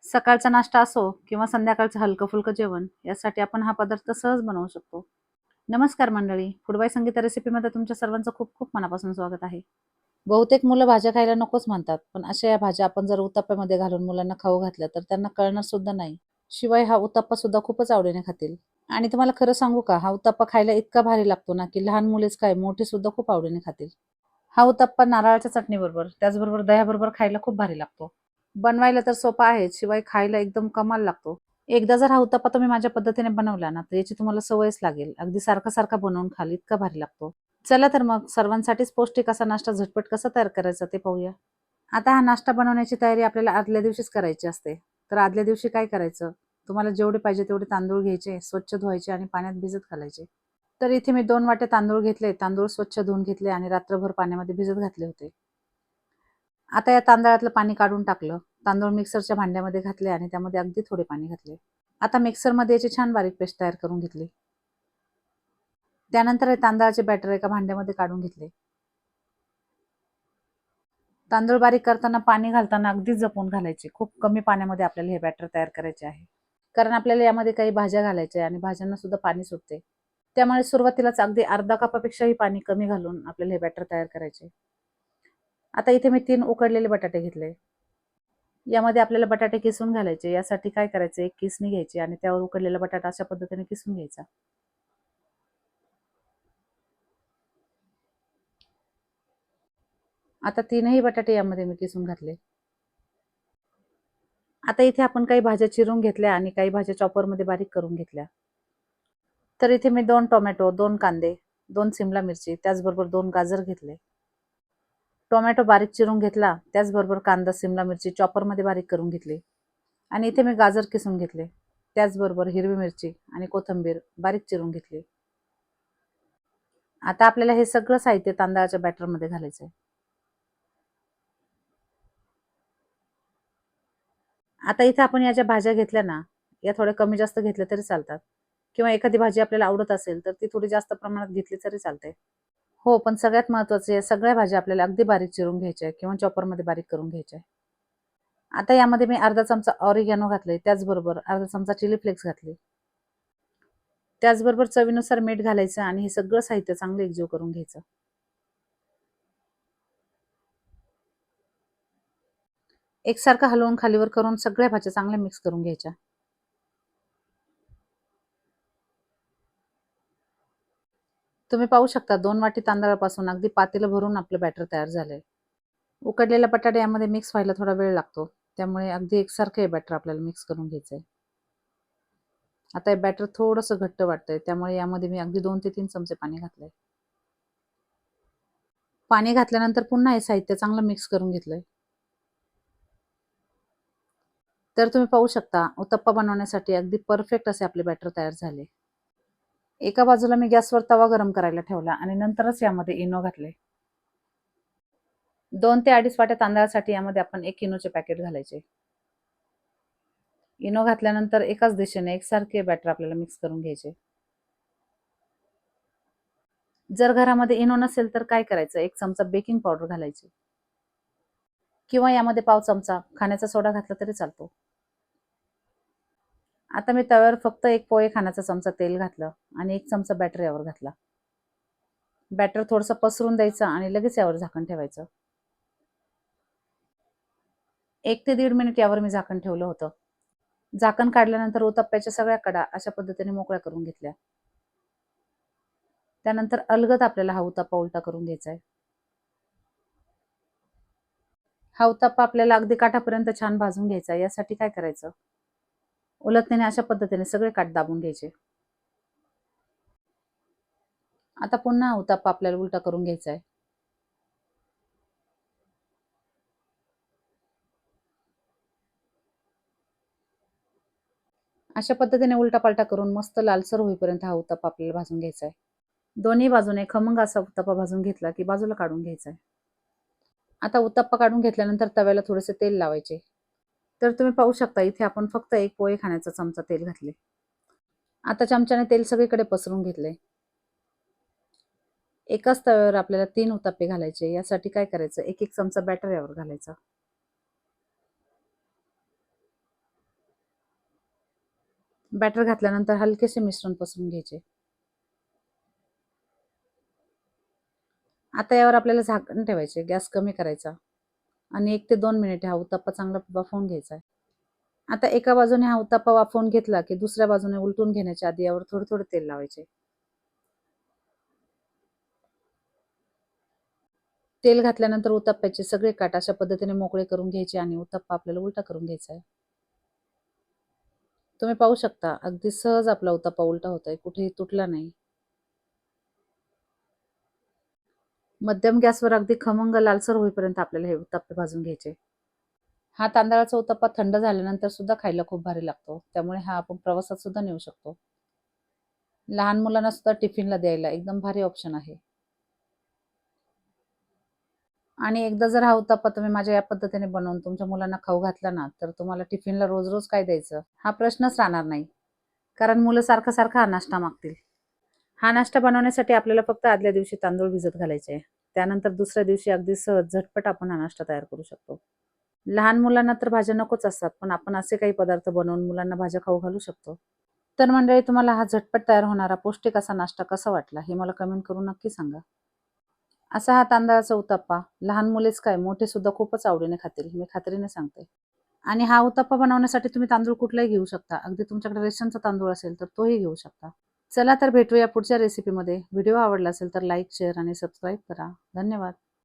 सकाळचा नाश्ता असो किंवा संध्याकाळचं हलकं-फुलकं जेवण यासाठी आपण हा पदार्थ सहज बनवू शकतो. नमस्कार मंडळी, फूड बाय संगीता रेसिपीमध्ये तुमच्या सर्वांचं खूप-खूप मनापासून स्वागत आहे. बहुतेक मुलं भाज्या खायला नकोच म्हणतात, पण अशा या भाज्या आपण जर उत्तप्प्यामध्ये घालून मुलांना खाऊ घातल्या तर त्यांना कळणार सुद्धा नाही. शिवाय हा उत्तप्पा सुद्धा खूपच आवडीने खातील. आणि तुम्हाला खरं सांगू का, हा उत्तप्पा खायला इतका भारी लागतो ना, की लहान मुलेच काय मोठे सुद्धा खूप आवडीने खातील. हा उत्तप्पा नारळाच्या चटणीबरोबर, त्याचबरोबर दह्याबरोबर खायला खूप भारी लागतो. बनवायला तर सोपा आहेच, शिवाय खायला एकदम कमाल लागतो. एकदा जर हा उत्तप्पा तुम्ही माझ्या पद्धतीने बनवला ना, तर याची तुम्हाला सवयच लागेल. अगदी सारखा-सारखा बनवून खाल, इतका भारी लागतो. चला तर मग सर्वांसाठीच पौष्टिक असा नाश्ता झटपट कसा तयार करायचा ते पाहूया. आता हा नाश्ता बनवण्याची तयारी आपल्याला आदल्या दिवशीच करायची असते. तर आदल्या दिवशी काय करायचं? तुम्हाला जेवढे पाहिजे तेवढे तांदूळ घ्यायचे, स्वच्छ धुवायचे आणि पाण्यात भिजत घालायचे. तर इथे मी 2 वाट्या तांदूळ घेतले. तांदूळ स्वच्छ धुवून घेतले आणि रात्रभर पाण्यामध्ये भिजत घातले होते. आता या तांदळातलं पाणी काढून टाकलं. तांदूळ मिक्सरच्या भांड्यामध्ये घातले आणि त्यामध्ये अगदी थोडे पाणी घातले. आता मिक्सरमध्ये याची छान बारीक पेस्ट तयार करून घेतली. त्यानंतर हे तांदळाचे बॅटर एका भांड्यामध्ये काढून घेतले. तांदूळ बारीक करताना पाणी घालताना अगदी जपून घालायचे. खूप कमी पाण्यामध्ये आपल्याला हे बॅटर तयार करायचे आहे. कारण आपल्याला यामध्ये काही भाज्या घालायच्या आहे आणि भाज्यांना सुद्धा पाणी सुटते. त्यामुळे सुरुवातीलाच अगदी अर्धा कपापेक्षाही पाणी कमी घालून आपल्याला हे बॅटर तयार करायचे. आता इथे मी 3 उकडलेले बटाटे घेतले. यामध्ये आपल्याला बटाटे किसून घालायचे. यासाठी काय करायचं, एक किसणी घ्यायची आणि त्यावर उकडलेला बटाटा अशा पद्धतीने किसून घ्यायचा. आता 3ही बटाटे यामध्ये मी किसून घातले. आता इथे आपण काही भाज्या चिरून घेतल्या आणि काही भाज्या चॉपरमध्ये बारीक करून घेतल्या. तर इथे मी 2 टोमॅटो, 2 कांदे, 2 सिमला मिरची, त्याचबरोबर 2 गाजर घेतले. टोमॅटो बारीक चिरून घेतला, त्याचबरोबर कांदा, सिमला मिरची चॉपरमध्ये बारीक करून घेतली आणि इथे मी गाजर किसून घेतले. त्याचबरोबर हिरवी मिरची आणि कोथिंबीर बारीक चिरून घेतली. आता आपल्याला हे सगळं साहित्य तांदळाच्या बॅटरमध्ये घालायचं आहे. आता इथे आपण या ज्या भाज्या घेतल्या ना, या थोड्या कमी जास्त घेतल्या तरी चालतात किंवा एखादी भाजी आपल्याला आवडत असेल, तर ती थोडी जास्त प्रमाणात घेतली तरी चालते. हो, पण सगळ्यात महत्त्वाचं या सगळ्या भाज्या आपल्याला अगदी बारीक चिरून घ्यायच्या आहे किंवा चॉपरमध्ये बारीक करून घ्यायच्या आहे. आता यामध्ये मी अर्धा चमचा ऑरिगॅनो घातले, त्याचबरोबर अर्धा चमचा चिली फ्लेक्स घातले. त्याचबरोबर चवीनुसार मीठ घालायचं आणि हे सगळं साहित्य चांगलं एकजीव करून घ्यायचं. एकसारखं हलवून खालीवर करून सगळ्या भाज्या चांगल्या मिक्स करून घ्यायच्या. तुम्ही पाहू शकता 2 वाटी तांदळापासून अगदी पातेलं भरून आपलं बॅटर तयार झालंय. उकडलेला बटाटा यामध्ये मिक्स व्हायला थोडा वेळ लागतो. त्यामुळे अगदी एकसारखं हे बॅटर आपल्याला मिक्स करून घ्यायचंय. आता हे बॅटर थोडंसं घट्ट वाटतंय, त्यामुळे यामध्ये मी अगदी 2 ते 3 चमचे पाणी घातलंय. पाणी घातल्यानंतर पुन्हा हे साहित्य चांगलं मिक्स करून घेतलंय. तर तुम्ही पाहू शकता उत्तप्पा बनवण्यासाठी अगदी परफेक्ट असे आपले बॅटर तयार झाले. एका बाजूला मी गॅसवर तवा गरम करायला ठेवला आणि नंतरच यामध्ये इनो घातले. 2 ते 2.5 वाट्या तांदळासाठी यामध्ये आपण 1 इनोचे पॅकेट घालायचे. इनो घातल्यानंतर एकाच दिशेने एकसारखे बॅटर आपल्याला मिक्स करून घ्यायचे. जर घरामध्ये इनो नसेल तर काय करायचं, 1 चमचा बेकिंग पावडर घालायची किंवा यामध्ये पाव चमचा खाण्याचा सोडा घातला तरी चालतो. आता मी तव्यावर फक्त 1 पोहे खाण्याचा चमचा तेल घातलं आणि 1 चमचा बॅटर यावर घातला. बॅटर थोडंसं पसरून द्यायचं आणि लगेच यावर झाकण ठेवायचं. 1 ते 1.5 मिनिट यावर मी झाकण ठेवलं होतं. झाकण काढल्यानंतर उत्तप्प्याच्या सगळ्या कडा अशा पद्धतीने मोकळ्या करून घेतल्या. त्यानंतर अलगद आपल्याला हा उत्तप्पा उलटा करून घ्यायचा आहे. हा उत्तप्पा आपल्याला अगदी काठापर्यंत छान भाजून घ्यायचा आहे. यासाठी काय करायचं? उलथण्याने अशा पद्धतीने सगळे काठ दाबून घ्यायचे. आता पुन्हा हा उत्तप्पा आपल्याला उलटा करून घ्यायचा आहे. अशा पद्धतीने उलटा-पालटा करून मस्त लालसर होईपर्यंत हा उत्तप्पा आपल्याला भाजून घ्यायचा आहे. दोन्ही बाजूने खमंग असा उत्तप्पा भाजून घेतला की बाजूला काढून घ्यायचा आहे. आता उत्तप्पा काढून घेतल्यानंतर तव्याला थोडेसे तेल लावायचे. तर तुम्ही पाहू शकता इथे आपण फक्त 1 पोहे खाण्याचा चमचा तेल घातले. आता चमच्याने तेल सगळीकडे पसरून घेतले. एकाच तव्यावर आपल्याला 3 उत्तप्पे घालायचे. यासाठी काय करायचं, 1-1 चमचा बॅटर यावर घालायचा. बॅटर घातल्यानंतर हलकेसे मिश्रण पसरून घ्यायचे. आता यावर आपल्याला झाकण ठेवायचे, गॅस कमी करायचा आणि 1 ते 2 मिनिटे हा उत्तप्पा चांगला वाफवून घ्यायचा आहे. आता एका बाजूने हा उत्तप्पा वाफवून घेतला की दुसऱ्या बाजूने उलटून घेण्याच्या आधी यावर थोडे तेल लावायचे. तेल घातल्यानंतर उत्तप्प्याचे सगळे काठ अशा पद्धतीने मोकळे करून घ्यायचे आणि उत्तप्पा आपल्याला उलटा करून घ्यायचा आहे. तुम्ही पाहू शकता अगदी सहज आपला उत्तप्पा उलटा होतोय, कुठेही तुटला नाही. मध्यम गॅसवर अगदी खमंग लालसर होईपर्यंत आपल्याला हे उत्तप्पे भाजून घ्यायचे. हा तांदळाचा उत्तप्पा थंड झाल्यानंतर सुद्धा खायला खूप भारी लागतो. त्यामुळे हा आपण प्रवासात सुद्धा नेऊ शकतो. लहान मुलांना सुद्धा टिफिनला द्यायला एकदम भारी ऑप्शन आहे. आणि एकदा जर हा उत्तप्पा तुम्ही माझ्या या पद्धतीने बनवून तुमच्या मुलांना खाऊ घातला ना, तर तुम्हाला टिफिनला रोज-रोज काय द्यायचं हा प्रश्नच राहणार नाही. कारण मुलं सारखा-सारखा हा नाश्ता मागतील. हा नाश्ता बनवण्यासाठी आपल्याला फक्त आदल्या दिवशी तांदूळ भिजत घालायचे. त्यानंतर दुसऱ्या दिवशी अगदी सहज झटपट आपण हा नाश्ता तयार करू शकतो. लहान मुलांना तर भाज्या नकोच असतात, पण आपण असे काही पदार्थ बनवून मुलांना भाज्या खाऊ घालू शकतो. तर मंडळी तुम्हाला हा झटपट तयार होणारा पौष्टिक असा नाश्ता कसा वाटला हे मला कमेंट करून नक्की सांगा. असा हा तांदळाचा उत्तप्पा लहान मुलेच काय मोठे सुद्धा खूपच आवडीने खातील, मी खात्रीने सांगते. आणि हा उत्तप्पा बनवण्यासाठी तुम्ही तांदूळ कुठलाही घेऊ शकता. अगदी तुमच्याकडे रेशनचा तांदूळ असेल तर तोही घेऊ शकता. चला तर भेटूया पुढच्या रेसिपीमध्ये. व्हिडिओ आवडला असेल तर लाईक, शेअर आणि सबस्क्राईब करा. धन्यवाद.